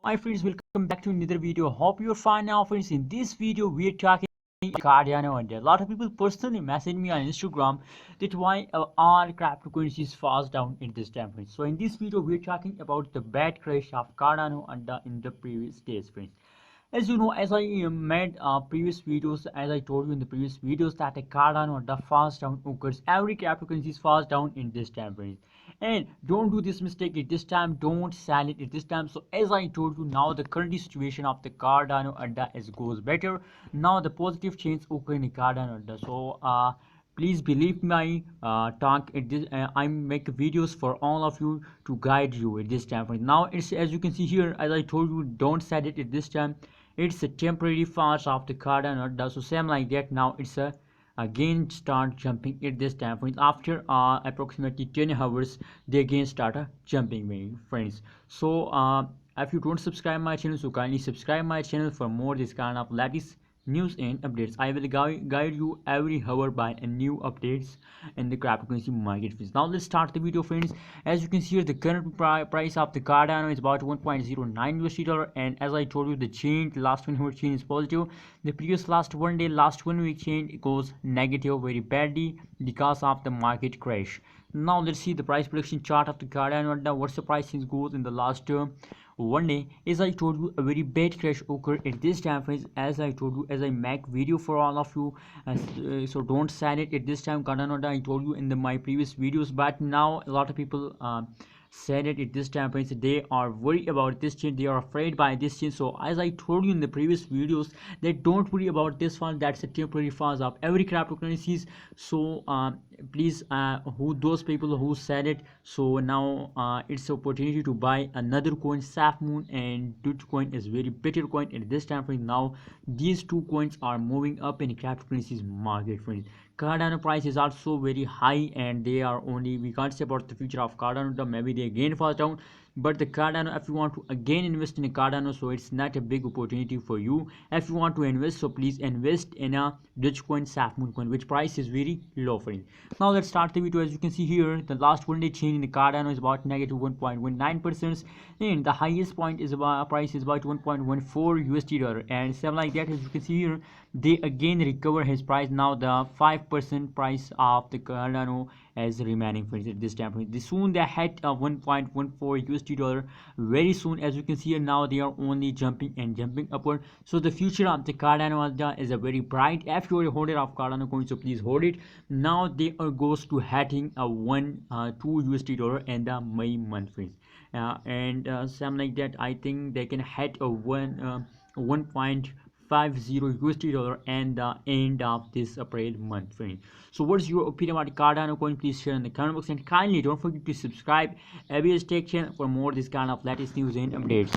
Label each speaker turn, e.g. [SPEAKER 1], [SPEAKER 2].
[SPEAKER 1] My friends, welcome back to another video. Hope you're fine now, friends. In this video, we're talking Cardano Ada. A lot of people personally message me on Instagram that why all cryptocurrencies falls down in this time, friends. So in this video, we're talking about the bad crash of Cardano Ada in the previous days, friends. As you know, as I made previous videos, as I told you in the previous videos, that a Cardano Ada falls down occurs. Every cryptocurrency falls down in this time, friends. And don't do this mistake at this time. Don't sell it at this time. So as I told you, now the current situation of the Cardano Ada is goes better. Now the positive change occur in the Cardano Ada. So please believe my talk at this. I make videos for all of you to guide you at this time. Now it's, as you can see here, as I told you, don't sell it at this time. It's a temporary fast of the Cardano Ada. So same like that. Now it's a again start jumping at this time, friends. After approximately 10 hours they again start jumping, my friends. So if you don't subscribe my channel, so kindly subscribe my channel for more this kind of latest news and updates. I will guide you every hour by a new updates in the cryptocurrency market, friends. Now let's start the video, friends. As you can see here, the current price of the Cardano is about 1.09 USD dollar, and as I told you, the change, the last 1 hour change is positive. The previous last 1 day, last 1 week change goes negative very badly because of the market crash. Now let's see the price prediction chart of the Cardano. What's the price since goes in the last 1 day. As I told you, a very bad crash occurred at this time, friends. As I told you, as I make video for all of you, so don't sell it at this time. Cardano, I told you in my previous videos, but now a lot of people said it at this time, friends. They are worried about this change, they are afraid by this change. So as I told you in the previous videos, that don't worry about this one, that's a temporary phase of every cryptocurrencies. So please, who those people who said it, so now it's opportunity to buy another coin. Moon and Dogecoin is very better coin at this time, friends. Now these two coins are moving up in cryptocurrencies market, friends. Cardano price is also very high, and they are only, we can't say about the future of Cardano, maybe they again fall down. But the Cardano, if you want to again invest in a Cardano, so it's not a big opportunity for you. If you want to invest, so please invest in a Dogecoin, Moon coin, which price is very low, friends. Now let's start the video. As you can see here, the last 1 day change in the Cardano is about negative 1.19%, and the highest point is about price is about 1.14 USD dollar, and same like that. As you can see here, they again recover his price. Now the 5% price of the Cardano as remaining, friends, at this time. Soon they hit 1.14 USD dollar very soon. As you can see here, now they are only jumping and jumping upward. So the future of the Cardano Ada is a very bright. If you are a holder of Cardano coin, so please hold it. Now they are goes to hitting a 2 USD dollar in the May month, friends. And some like that, I think they can hit a 1.50 USD dollar and the end of this April month, friends. So what's your opinion about Cardano coin? Please share in the comment box, and kindly don't forget to subscribe ABS Tech channel for more this kind of latest news and updates.